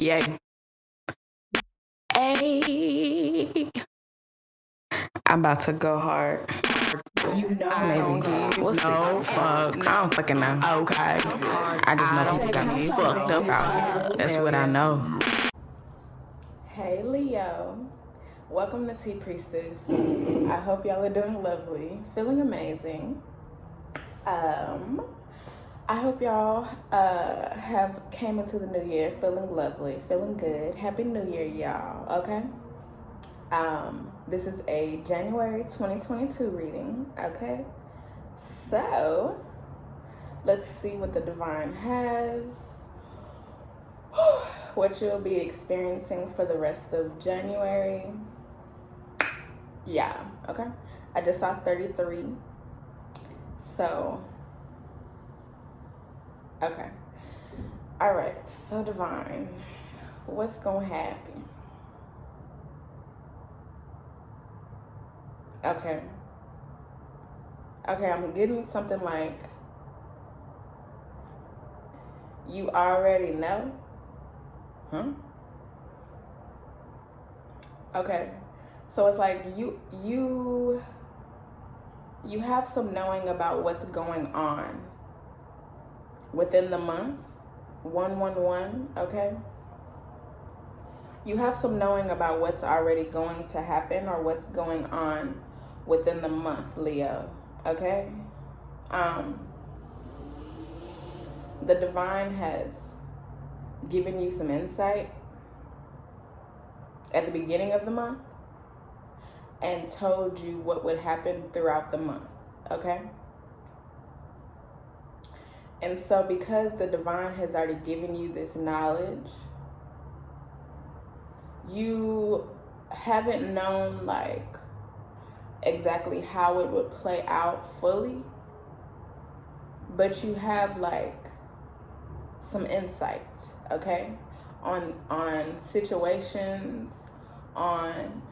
Yay. Hey. I'm about to go hard. You know, Maybe. We'll see. no, fuck. I don't fucking know. Okay. I just know people got me fucked up out here. That's what I know. Hey Leo, welcome to Tea Priestess. I hope y'all are doing lovely, feeling amazing. I hope y'all have came into the new year feeling lovely, feeling good. Happy New Year, y'all. Okay. This is a January 2022 reading. Okay. So let's see what the divine has. What you'll be experiencing for the rest of January. Yeah, okay. I just saw 33. So, okay. All right, so divine, what's gonna happen? Okay. Okay, I'm getting something like, you already know? Huh? Okay. So it's like you have some knowing about what's going on within the month. 111, okay? You have some knowing about what's already going to happen or what's going on within the month, Leo, okay? The divine has given you some insight at the beginning of the month and told you what would happen throughout the month, okay? And so because the divine has already given you this knowledge, you haven't known like exactly how it would play out fully, but you have like some insight, okay, on situations, on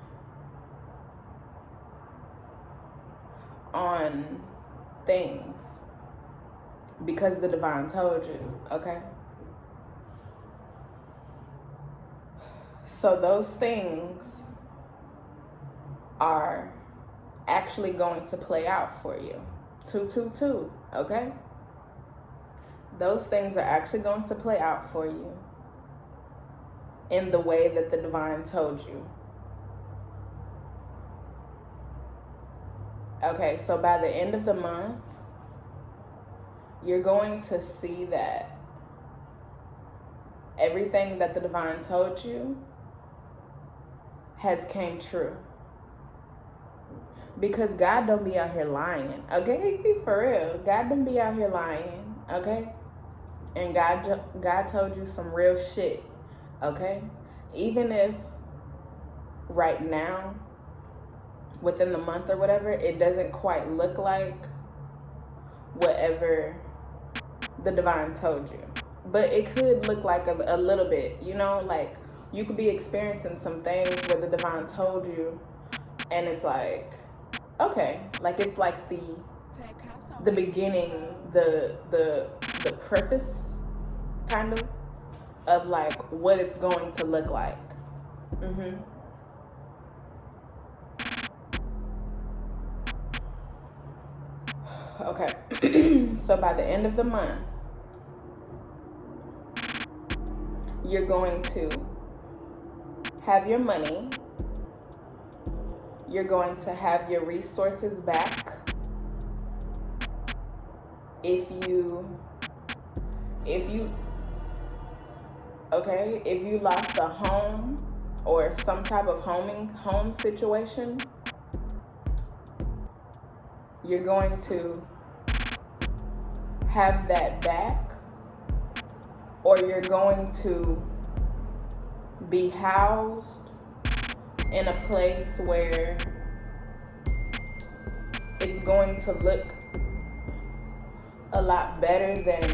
things, because the divine told you, okay? So those things are actually going to play out for you. 222, okay? Those things are actually going to play out for you in the way that the divine told you. Okay, so by the end of the month, you're going to see that everything that the divine told you has came true. Because God don't be out here lying, okay? For real, God don't be out here lying, okay? And God told you some real shit, okay? Even if right now, within the month or whatever, it doesn't quite look like whatever the divine told you. But it could look like a little bit, you know? Like, you could be experiencing some things where the divine told you, and it's like, okay, like it's like the beginning, the preface kind of like what it's going to look like. Okay. So by the end of the month, you're going to have your money. You're going to have your resources back. If you lost a home or some type of home situation, you're going to have that back, or you're going to be housed in a place where it's going to look a lot better than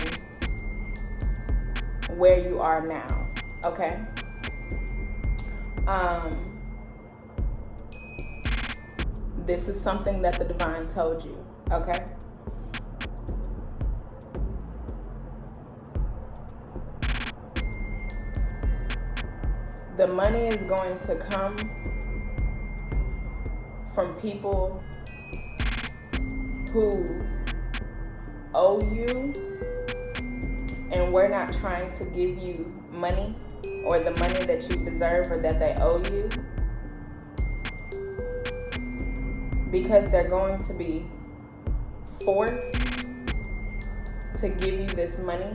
where you are now, okay? This is something that the divine told you, okay? the money is going to come from people who owe you, and we're not trying to give you money or the money that you deserve or that they owe you, because they're going to be forced to give you this money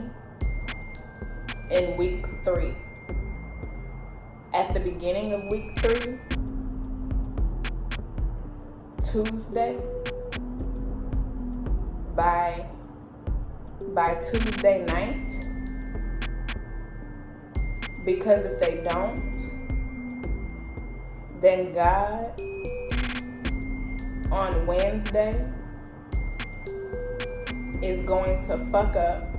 in week 3. At the beginning of week 3, Tuesday, by Tuesday night, because if they don't, then God on Wednesday is going to fuck up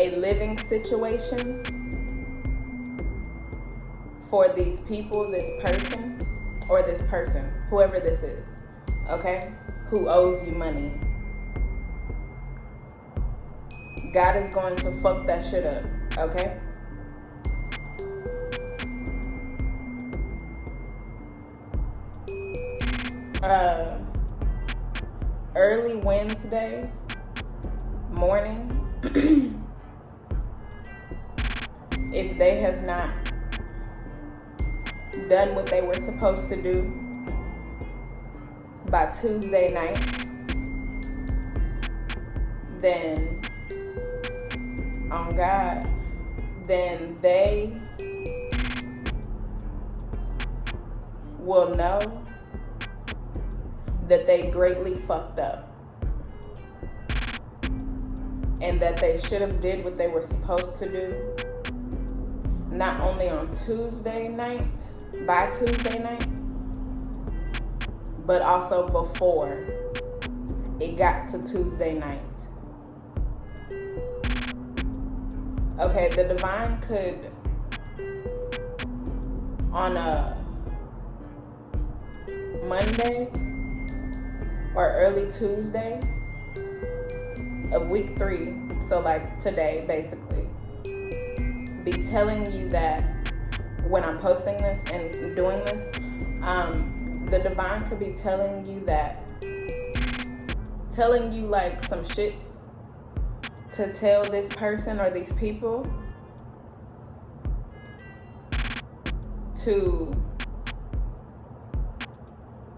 a living situation for these people, this person, or this person, whoever this is, okay, who owes you money. God is going to fuck that shit up, okay? Early Wednesday morning, if they have not done what they were supposed to do by Tuesday night, then on God, then they will know that they greatly fucked up and that they should have did what they were supposed to do, not only on Tuesday night, by Tuesday night, but also before it got to Tuesday night. Okay, the divine could, on a Monday or early Tuesday of week 3, so like today basically, be telling you that when I'm posting this and doing this, the divine could be telling you like some shit to tell this person or these people to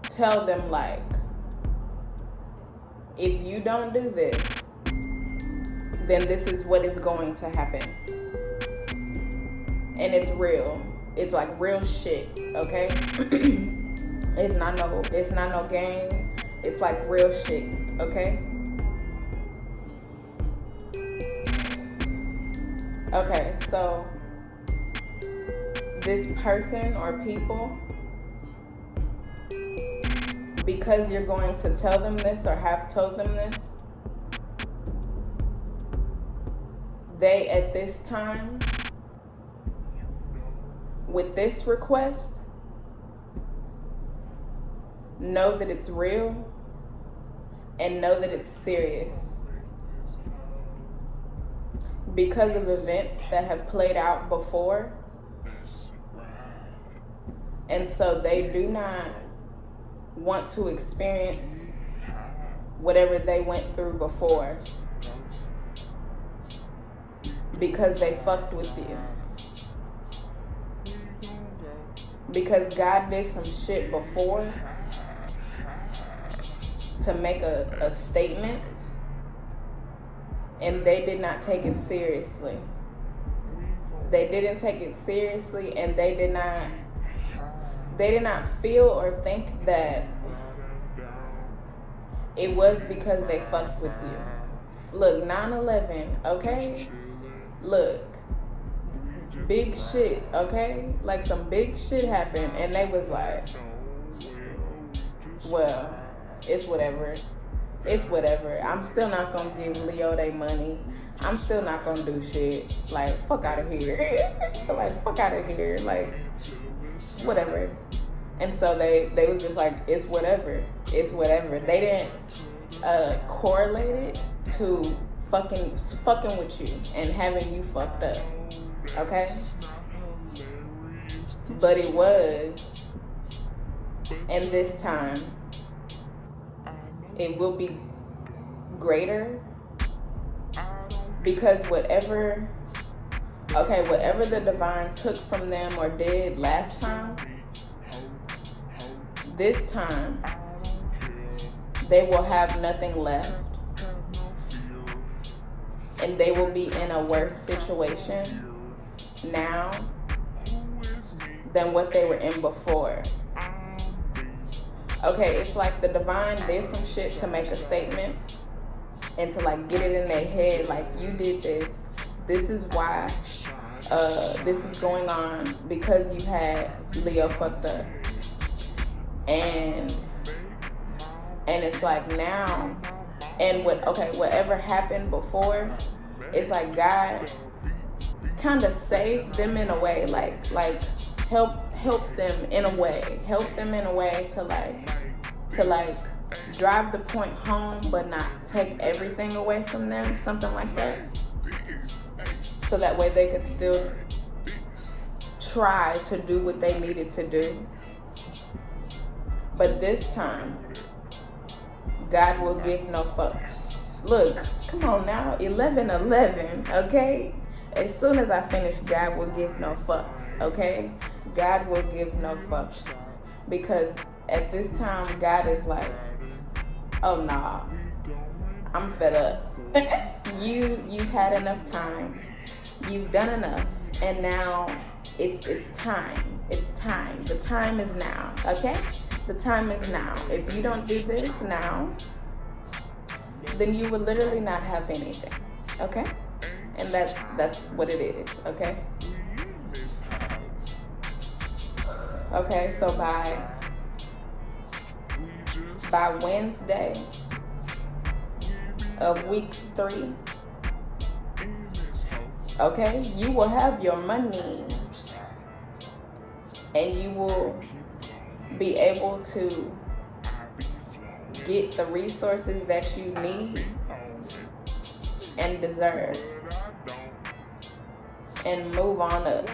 tell them, like, if you don't do this, then this is what is going to happen. And it's real. It's like real shit, okay? It's not no game. It's like real shit, okay? Okay, so this person or people, because you're going to tell them this or have told them this, they at this time, with this request, know that it's real and know that it's serious. Because of events that have played out before. And so they do not want to experience whatever they went through before, because they fucked with you. Because God did some shit before to make a statement, and they did not take it seriously. They didn't take it seriously, and they did not feel or think that it was because they fucked with you. Look, 9/11, okay? Look, big shit, okay? Like some big shit happened, and they was like, well, it's whatever. It's whatever. I'm still not gonna give Leo their money. I'm still not gonna do shit. Like, fuck out of here. Like, fuck out of here. Like, whatever. And so they was just like, it's whatever. It's whatever. They didn't correlate it to fucking with you and having you fucked up. Okay? But it was, and this time it will be greater, because whatever the divine took from them or did last time, this time they will have nothing left, and they will be in a worse situation now than what they were in before. Okay, it's like the divine did some shit to make a statement and to like get it in their head, like, you did this. This is why this is going on, because you had Leo fucked up. And it's like now, and whatever happened before, it's like God kind of saved them in a way, like help them in a way to drive the point home, but not take everything away from them, something like that. So that way they could still try to do what they needed to do. But this time, God will give no fucks. Look, come on now, 11:11, okay? As soon as I finish, God will give no fucks, okay? God will give no fucks. Because at this time, God is like, oh nah, I'm fed up. You've had enough time. You've done enough. And now it's time. It's time. The time is now, okay? The time is now. If you don't do this now, then you will literally not have anything, okay? And that's what it is, okay? Okay, so by Wednesday of week 3, okay, you will have your money and you will be able to get the resources that you need and deserve and move on up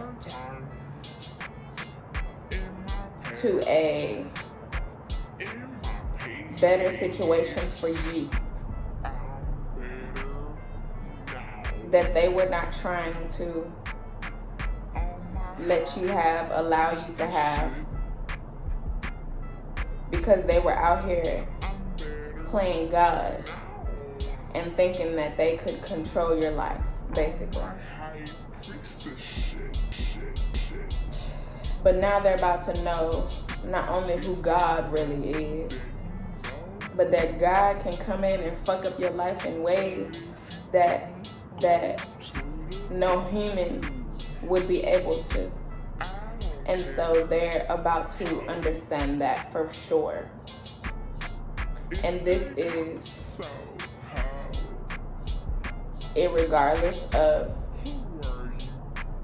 to a better situation for you that they were not trying to let you have, allow you to have, because they were out here playing God and thinking that they could control your life, basically. But now they're about to know not only who God really is, but that God can come in and fuck up your life in ways that no human would be able to. And so they're about to understand that for sure. And this is irregardless of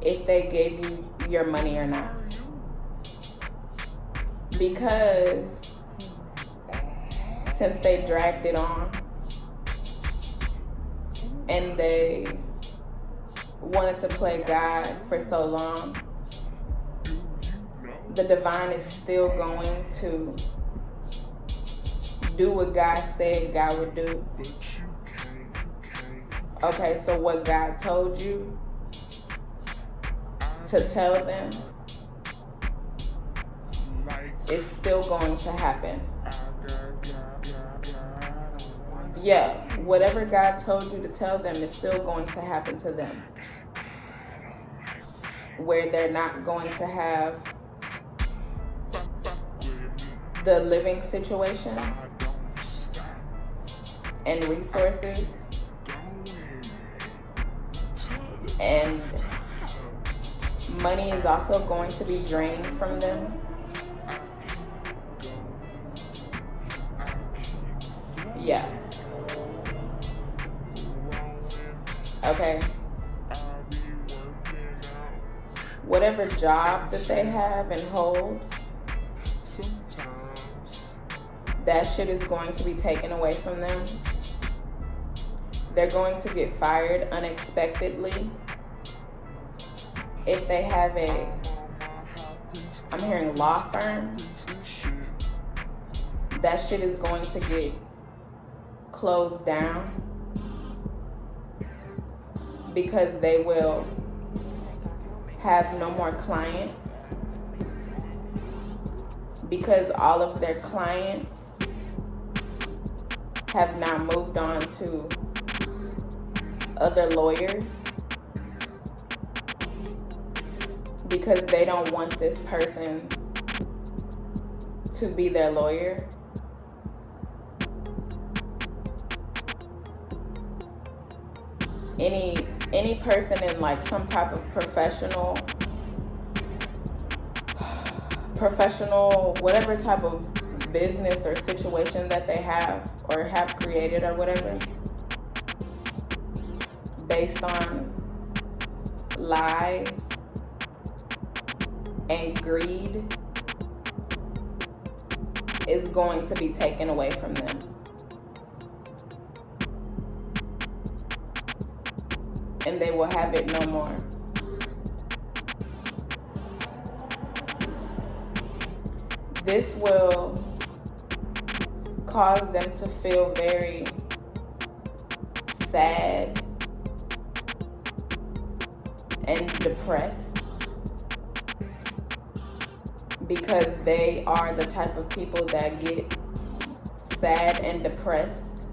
if they gave you your money or not. Because since they dragged it on and they wanted to play God for so long, the divine is still going to do what God said God would do. Okay, so what God told you to tell them is still going to happen. Yeah, whatever God told you to tell them is still going to happen to them. Where they're not going to have the living situation and resources and money is also going to be drained from them. Yeah. Okay. Whatever job that they have and hold, that shit is going to be taken away from them. they're going to get fired unexpectedly. If they have I'm hearing law firm, that shit is going to get closed down because they will have no more clients, because all of their clients have now moved on to other lawyers, because they don't want this person to be their lawyer. Any person in like some type of professional, whatever type of business or situation that they have or have created or whatever, based on lies and greed, is going to be taken away from them. And they will have it no more. This will cause them to feel very sad and depressed, because they are the type of people that get sad and depressed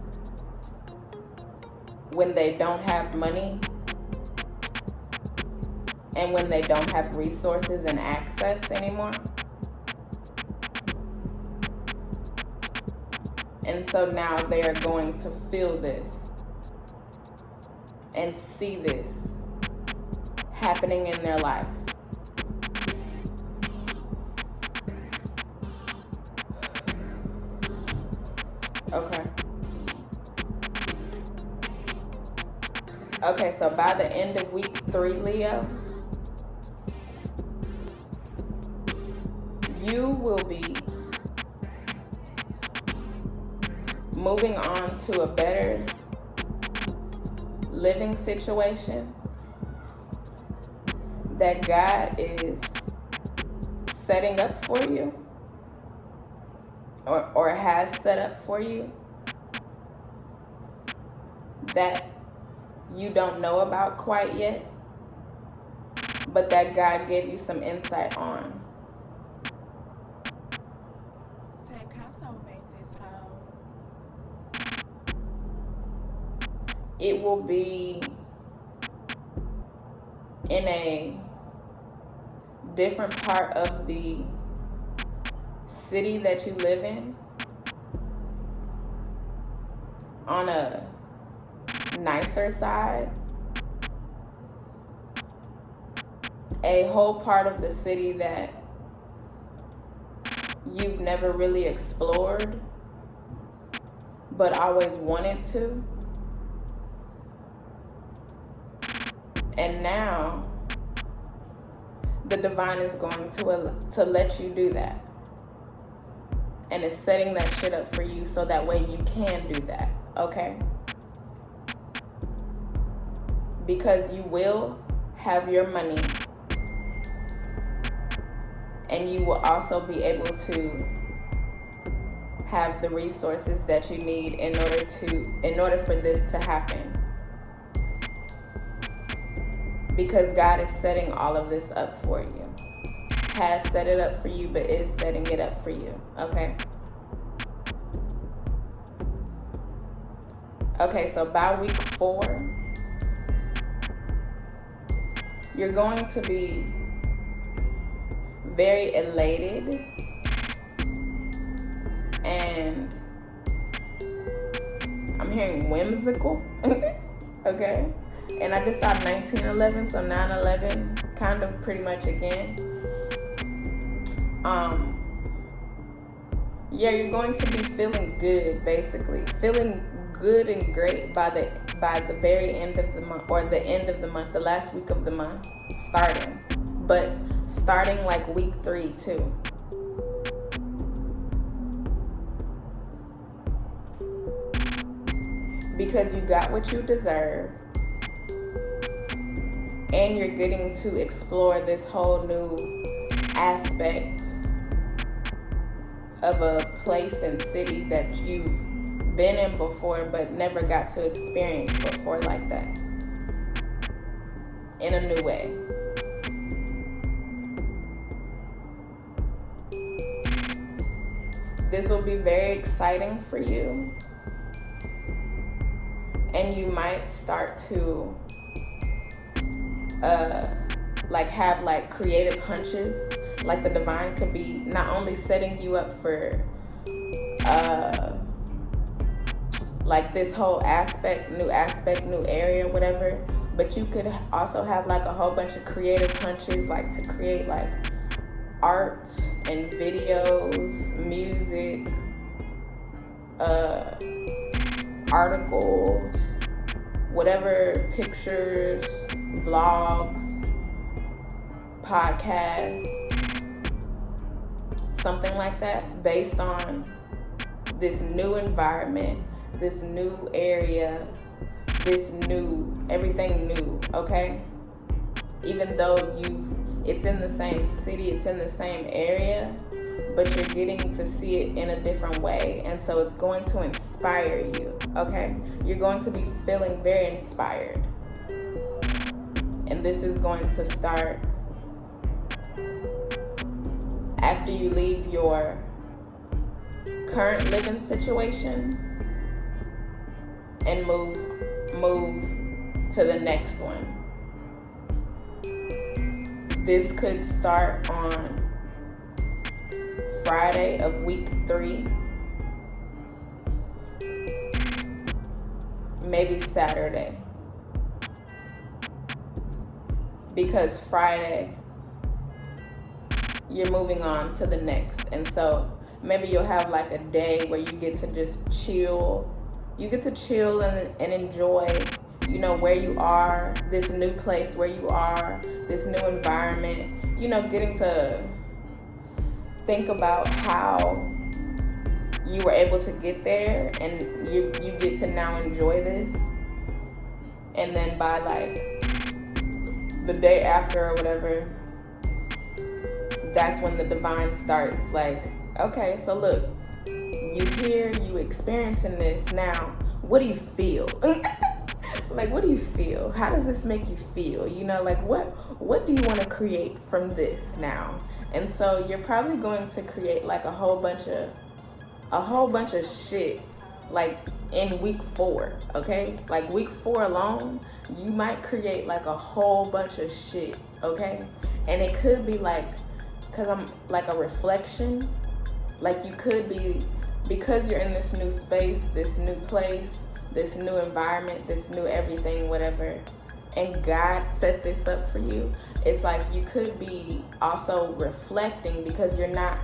when they don't have money and when they don't have resources and access anymore. And so now they are going to feel this and see this happening in their life. Okay, so by the end of week 3, Leo, you will be moving on to a better living situation that God is setting up for you, or has set up for you, that you don't know about quite yet, but that God gave you some insight on. It will be in a different part of the city that you live in, on a nicer side, a whole part of the city that you've never really explored but always wanted to. And now the divine is going to let you do that, and it's setting that shit up for you so that way you can do that, okay? Because you will have your money, and you will also be able to have the resources that you need in order for this to happen. Because God is setting all of this up for you. Has set it up for you, but is setting it up for you, okay? Okay, so by week 4, you're going to be very elated and I'm hearing whimsical, okay? And I just saw 1911, so 9/11 kind of pretty much again. Yeah, you're going to be feeling good, basically. Feeling good and great by the very end of the month, or the end of the month, the last week of the month, starting. But starting like week 3 too. because you got what you deserve, and you're getting to explore this whole new aspect of a place and city that you've been in before but never got to experience before like that, in a new way. This will be very exciting for you, and you might start to have creative hunches. Like the divine could be not only setting you up for this whole aspect, new area, whatever, but you could also have like a whole bunch of creative hunches, like to create like art and videos, music, articles, whatever, pictures, vlogs, podcasts, something like that, based on this new environment, this new area, everything new, okay? Even though it's in the same city, it's in the same area, but you're getting to see it in a different way, and so it's going to inspire you, okay? You're going to be feeling very inspired, and this is going to start after you leave your current living situation and move to the next one. This could start on Friday of week 3, maybe Saturday, because Friday you're moving on to the next, and so maybe you'll have like a day where you get to just chill. You get to chill and enjoy, where you are, this new place where you are, this new environment, getting to think about how you were able to get there, and you get to now enjoy this. And then by like the day after or whatever, that's when the divine starts like, okay, so look, you here, you experiencing this now. What do you feel? Like, what do you feel? How does this make you feel? What do you want to create from this now? And so you're probably going to create like a whole bunch of shit like in week 4, okay? Like week 4 alone, you might create like a whole bunch of shit, okay? And it could be like, cause I'm like a reflection, like you could be, because you're in this new space, this new place, this new environment, this new everything, whatever, and God set this up for you. It's like you could be also reflecting, because you're not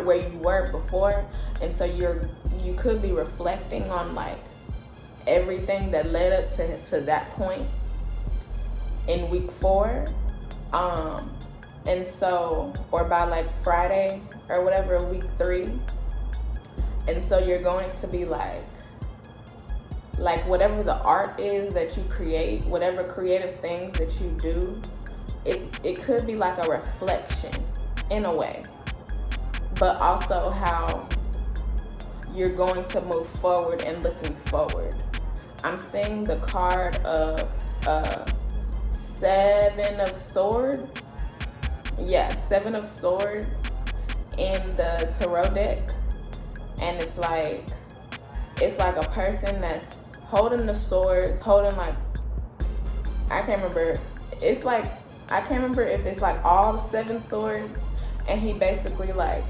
where you were before, and so you could be reflecting on like everything that led up to that point in week 4, and so, or by like Friday or whatever, week 3. And so you're going to be like whatever the art is that you create, whatever creative things that you do, it could be like a reflection in a way, but also how you're going to move forward and looking forward. I'm seeing the card of 7 of Swords. Yeah, 7 of Swords in the tarot deck. And it's like a person that's holding the swords, holding like, I can't remember if it's like all 7 swords, and he basically like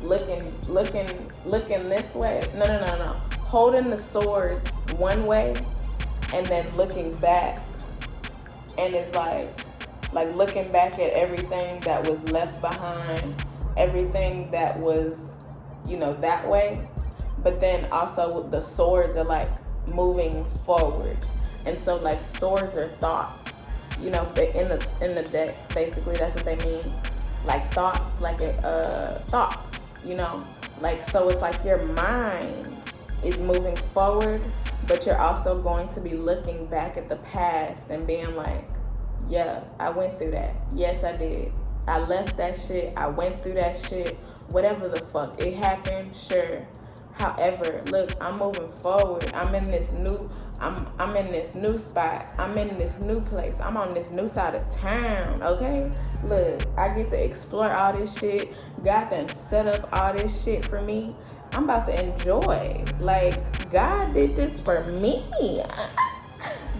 looking this way. No. Holding the swords one way and then looking back, and it's like looking back at everything that was left behind, everything that was, that way. But then also the swords are like moving forward. And so like swords are thoughts, in the deck, basically that's what they mean. Like thoughts, like thoughts, like, so it's like your mind is moving forward, but you're also going to be looking back at the past and being like, yeah, I went through that. Yes, I did. I left that shit. I went through that shit. Whatever the fuck. It happened, sure. However, look, I'm moving forward. I'm in this new spot. I'm in this new place. I'm on this new side of town, okay? Look, I get to explore all this shit. God done set up all this shit for me. I'm about to enjoy. Like, God did this for me.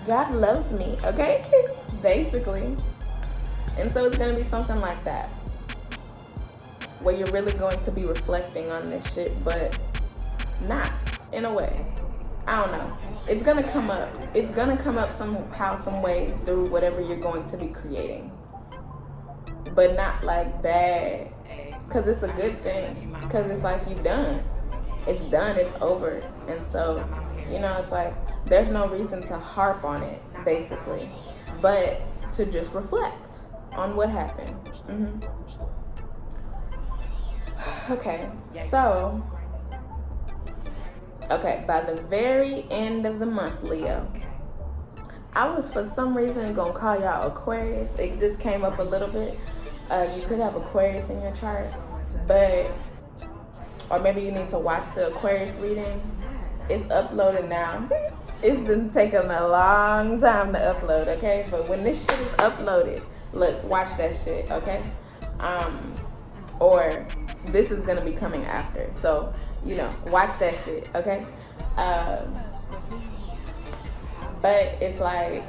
God loves me, okay? Basically. And so it's gonna be something like that, where you're really going to be reflecting on this shit, but not in a way. I don't know. It's gonna come up. It's gonna come up somehow, some way through whatever you're going to be creating. But not like bad, because it's a good thing. Because it's like you done. It's done. It's over. And so, you know, it's like there's no reason to harp on it, basically, but to just reflect on what happened. Okay, so. Okay, by the very end of the month, Leo, I was for some reason gonna call y'all Aquarius. It just came up a little bit. You could have Aquarius in your chart, but, or maybe you need to watch the Aquarius reading. It's uploaded now. It's been taking a long time to upload, okay? But when this shit is uploaded, look, watch that shit, okay? Or this is gonna be coming after, so, you know, watch that shit, okay? But it's like,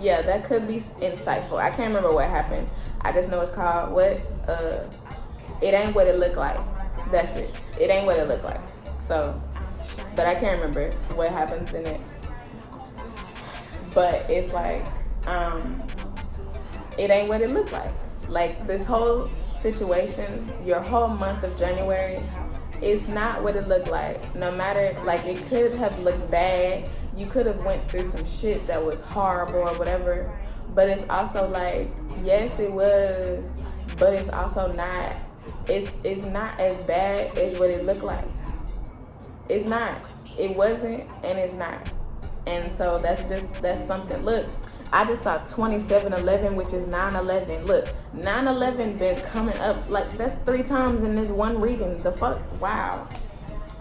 yeah, that could be insightful. I can't remember what happened. I just know it's called what? It ain't what it looked like. That's it. It ain't what it looked like. So, but I can't remember what happens in it. But it's like, it ain't what it looked like. Like this whole situation, your whole month of January, it's not what it looked like. No matter, like, it could have looked bad. You could have went through some shit that was horrible or whatever. But it's also like, yes, it was, but it's also not. It's not as bad as what it looked like. It's not. It wasn't, and it's not. And so that's something. Look, I just saw 2711, which is 9/11. Look, 9/11 been coming up, like, that's 3 times in this one reading. The fuck? Wow.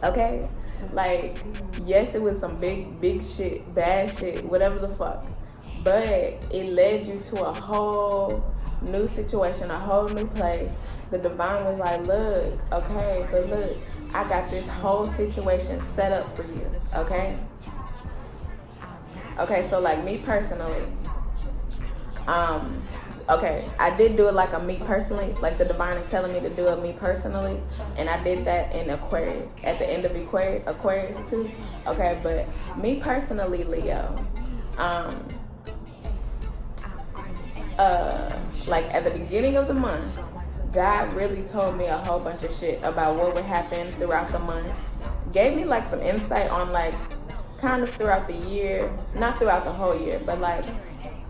Okay? Like, yes, it was some big shit, bad shit, whatever the fuck. But it led you to a whole new situation, a whole new place. The divine was like, look, okay, but look, I got this whole situation set up for you, okay? Okay, so like me personally, okay, I did do it like a me personally, like the divine is telling me to do it me personally, and I did that in Aquarius, at the end of Aquarius too, okay, but me personally, Leo, like at the beginning of the month, God really told me a whole bunch of shit about what would happen throughout the month, gave me like some insight on like kind of throughout the year, not throughout the whole year, but like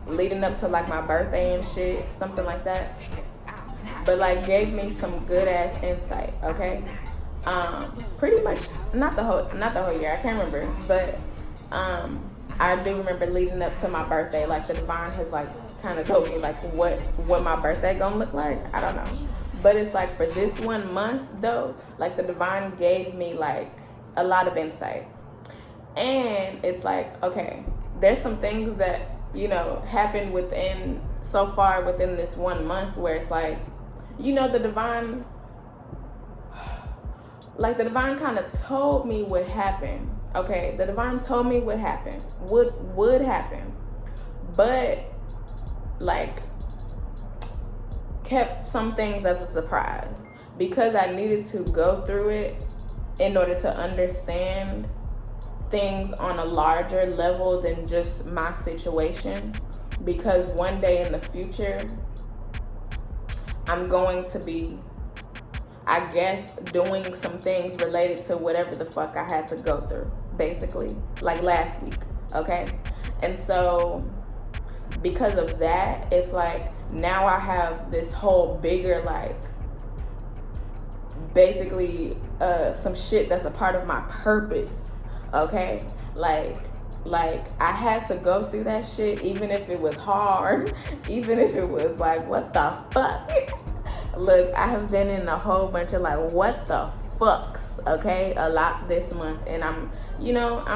leading up to like my birthday and shit, something like that. But like gave me some good ass insight, okay? Pretty much not the whole year, I can't remember, but I do remember leading up to my birthday, like the divine has like kind of told me like what my birthday gonna look like. I don't know, but it's like for this 1 month though, like the divine gave me like a lot of insight. And it's like, okay, there's some things that, you know, happened so far within this 1 month where it's like, you know, the divine kind of told me what happened. Okay, the divine told me what happened, would happen, but like kept some things as a surprise because I needed to go through it in order to understand things on a larger level than just my situation, because one day in the future I'm going to be, I guess, doing some things related to whatever the fuck I had to go through, basically, like last week, okay? And so because of that, it's like now I have this whole bigger, like, basically some shit that's a part of my purpose, okay? Like I had to go through that shit, even if it was hard, even if it was like, what the fuck? Look, I have been in a whole bunch of like, what the fucks, okay, a lot this month, and I'm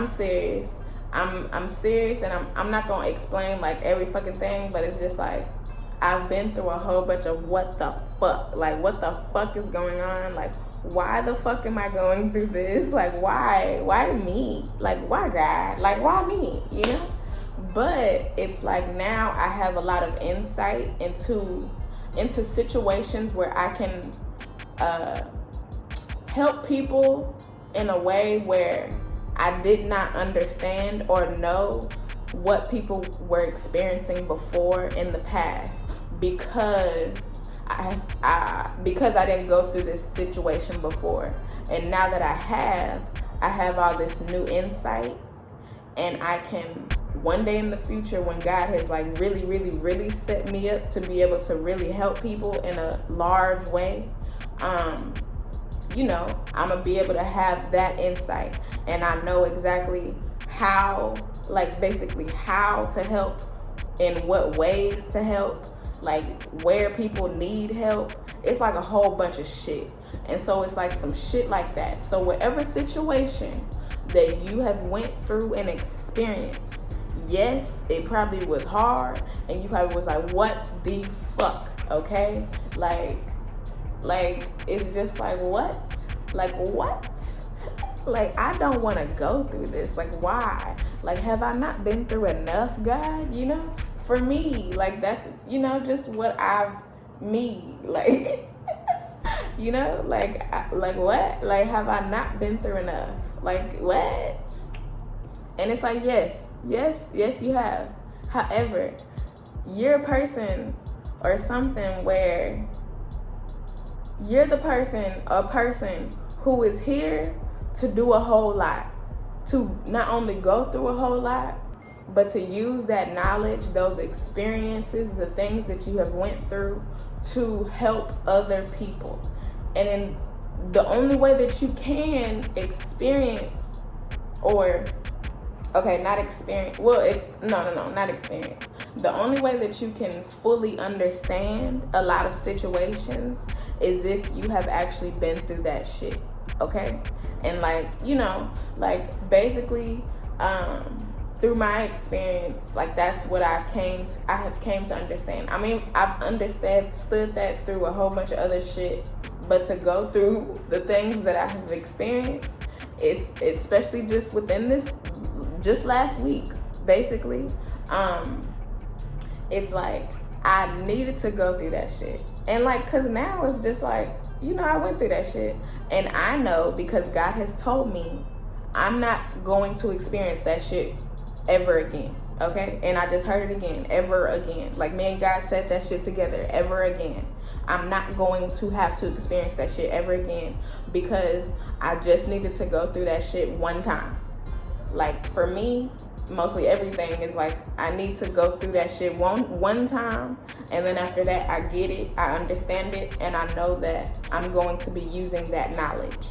serious. I'm serious, and I'm not gonna explain like every fucking thing, but it's just like I've been through a whole bunch of what the fuck, like what the fuck is going on, like why the fuck am I going through this, like why me, like why God, like why me, But it's like now I have a lot of insight into situations where I can help people in a way where I did not understand or know what people were experiencing before in the past, because I didn't go through this situation before. And now that I have all this new insight, and I can one day in the future, when God has like really, really, really set me up to be able to really help people in a large way, I'm gonna be able to have that insight, and I know exactly how, like basically how to help, in what ways to help, like where people need help. It's like a whole bunch of shit. And so it's like some shit like that. So whatever situation that you have went through and experienced, yes, it probably was hard, and you probably was like, what the fuck, okay? Like it's just like, what? Like I don't want to go through this. Like, why? Like, have I not been through enough, God? For me, like that's just what like like what? Like, have I not been through enough? Like, what? And it's like, yes, you have. However, you're a person or something where you're a person who is here to do a whole lot, to not only go through a whole lot, but to use that knowledge, those experiences, the things that you have went through to help other people. And in the only way that you can experience, or not experience, well, it's not experience. The only way that you can fully understand a lot of situations is if you have actually been through that shit, okay? And basically, through my experience, like that's what I have came to understand. I mean, I've understood that through a whole bunch of other shit, but to go through the things that I have experienced, it's especially just within just last week, basically, it's like I needed to go through that shit. And cause now it's just like, I went through that shit, and I know, because God has told me I'm not going to experience that shit ever again, okay? And I just heard it again, ever again. Like, me and God said that shit together, ever again. I'm not going to have to experience that shit ever again, because I just needed to go through that shit one time. Like, for me, mostly everything is like, I need to go through that shit one time, and then after that, I get it, I understand it, and I know that I'm going to be using that knowledge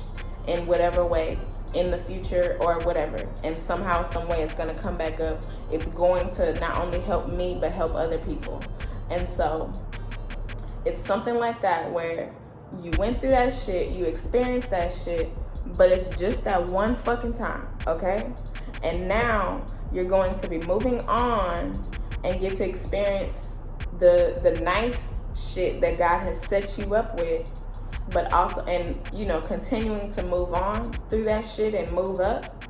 in whatever way in the future or whatever, and somehow, some way, it's going to come back up. It's going to not only help me, but help other people. And so it's something like that, where you went through that shit, you experienced that shit, but it's just that one fucking time, okay? And now you're going to be moving on and get to experience the nice shit that God has set you up with, but also, and continuing to move on through that shit and move up.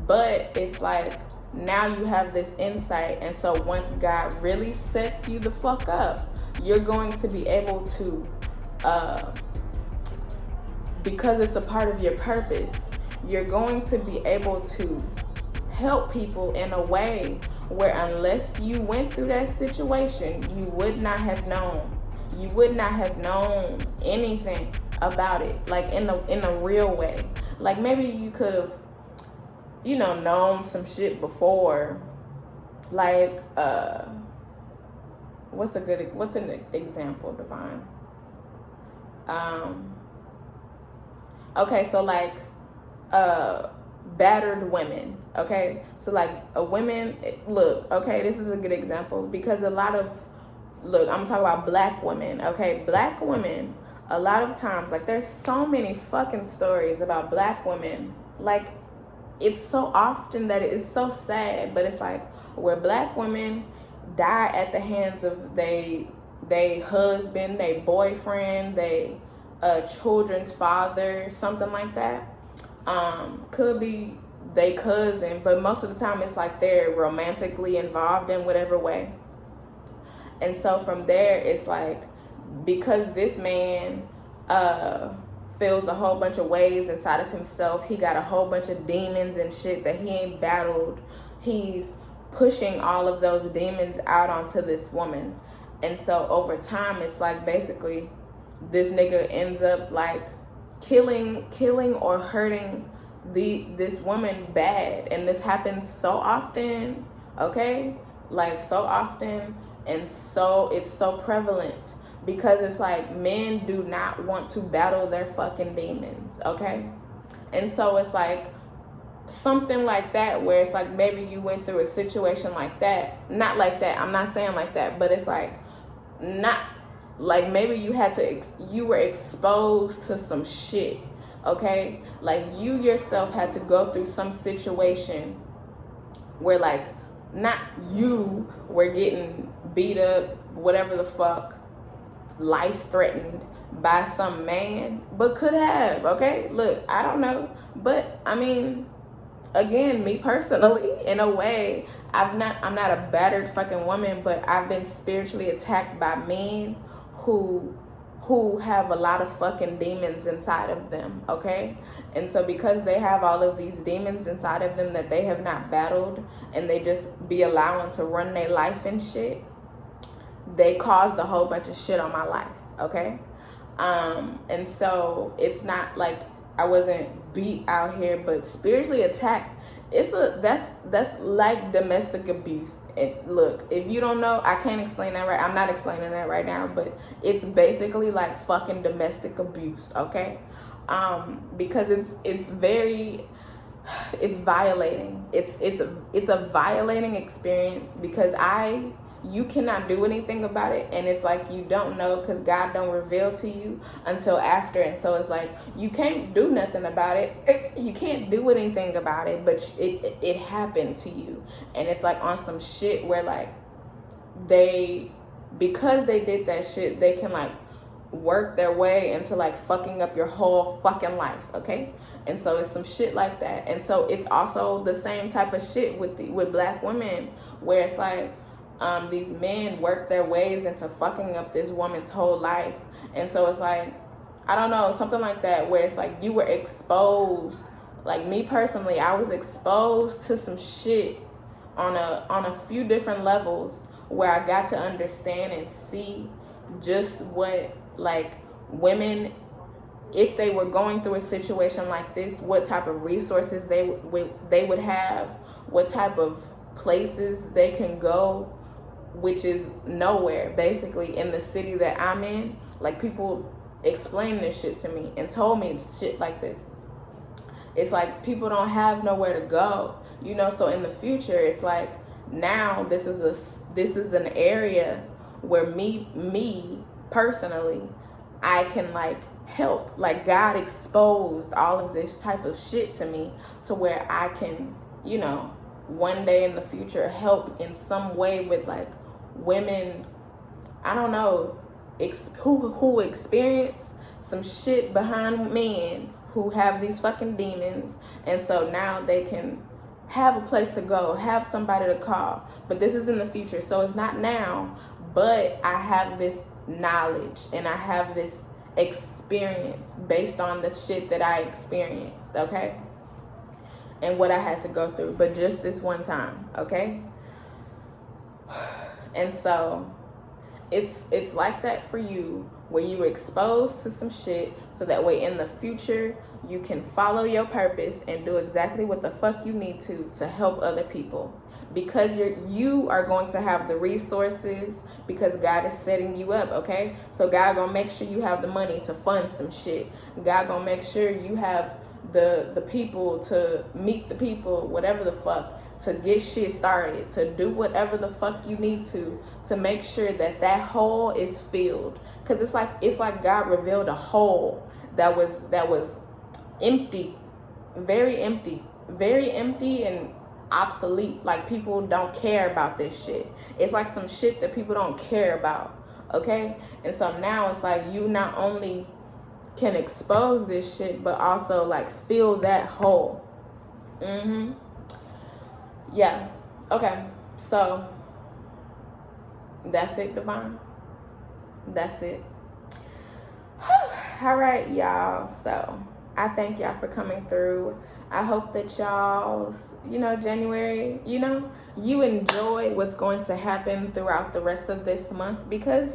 But it's like, now you have this insight, and so once God really sets you the fuck up, you're going to be able to, because it's a part of your purpose, you're going to be able to help people in a way where, unless you went through that situation, you would not have known. You would not have known anything about it, like in a real way. Like, maybe you could have, known some shit before. Like, what's an example, Divine? Okay, so battered women, okay? So like a women, look, okay, this is a good example because a lot of, look, I'm talking about black women, okay? Black women, a lot of times, like there's so many fucking stories about black women, like it's so often that it's so sad, but it's like where black women die at the hands of they husband, they boyfriend, they children's father, something like that. Could be they cousin, but most of the time it's like they're romantically involved in whatever way. And so from there, it's like, because this man feels a whole bunch of ways inside of himself, he got a whole bunch of demons and shit that he ain't battled. He's pushing all of those demons out onto this woman. And so over time, it's like basically this nigga ends up like killing or hurting this woman bad. And this happens so often, okay? Like so often, and so it's so prevalent because it's like men do not want to battle their fucking demons, okay? And so it's like something like that where it's like maybe you went through a situation like that. Not like that, I'm not saying like that, but it's like not like maybe you had to you were exposed to some shit, okay? Like you yourself had to go through some situation where like not you were getting beat up, whatever the fuck, life threatened by some man, but could have, okay? Look, I don't know, but I mean, again, me personally, in a way, I'm not a battered fucking woman, but I've been spiritually attacked by men who have a lot of fucking demons inside of them, okay? And so because they have all of these demons inside of them that they have not battled, and they just be allowing to run their life and shit, they caused a whole bunch of shit on my life, okay? And so it's not like I wasn't beat out here, but spiritually attacked, that's like domestic abuse. And look, if you don't know, I can't explain that right. I'm not explaining that right now, but it's basically like fucking domestic abuse, okay? Because it's violating. It's a violating experience because you cannot do anything about it, and it's like you don't know because God don't reveal to you until after. And so it's like you can't do nothing about it. You can't do anything about it, but it happened to you. And it's like on some shit where like because they did that shit, they can like work their way into like fucking up your whole fucking life, okay? And so it's some shit like that. And so it's also the same type of shit with black women where it's like these men work their ways into fucking up this woman's whole life. And so it's like, I don't know, something like that where it's like you were exposed. Like me personally, I was exposed to some shit on a few different levels where I got to understand and see just what like women, if they were going through a situation like this, what type of resources they would have, what type of places they can go, which is nowhere, basically, in the city that I'm in. Like, people explained this shit to me and told me shit like this. It's like people don't have nowhere to go, you know. So in the future, it's like now this is an area where me personally, I can like help. Like God exposed all of this type of shit to me to where I can, you know, one day in the future help in some way with like women, I don't know, who experience some shit behind men who have these fucking demons. And so now they can have a place to go, have somebody to call. But this is in the future, so it's not now, but I have this knowledge and I have this experience based on the shit that I experienced, okay? And what I had to go through, but just this one time, okay? And so it's like that for you, where you were exposed to some shit, so that way in the future you can follow your purpose and do exactly what the fuck you need to help other people, because you are going to have the resources, because God is setting you up, okay? So God gonna make sure you have the money to fund some shit. God gonna make sure you have the people, to meet the people, whatever the fuck, to get shit started, to do whatever the fuck you need to make sure that that hole is filled. Because it's like God revealed a hole that was empty, very empty, very empty and obsolete. Like, people don't care about this shit. It's like some shit that people don't care about, okay? And so now it's like you not only can expose this shit, but also like fill that hole. Yeah. Okay. So that's it, Devon. That's it. All right, y'all. So I thank y'all for coming through. I hope that y'all's, January, you enjoy what's going to happen throughout the rest of this month, because,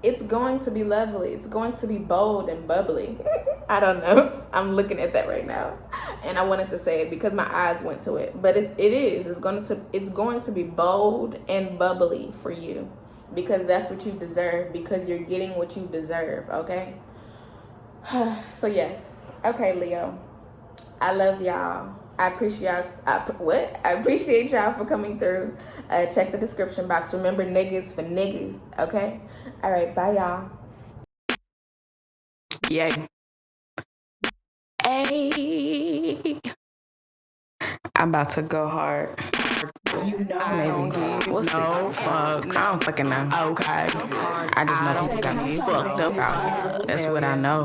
it's going to be lovely. It's going to be bold and bubbly. I don't know. I'm looking at that right now, and I wanted to say it because my eyes went to it. But it is. It's going to be bold and bubbly for you, because that's what you deserve. Because you're getting what you deserve. Okay. So yes. Okay, Leo. I love y'all. I appreciate y'all for coming through. Check the description box. Remember, niggas for niggas. Okay. All right. Bye, y'all. Yay. Hey. I'm about to go hard. I don't give no fuck. I don't fucking know. Okay. I just know people got me fucked up out here. That's what I know.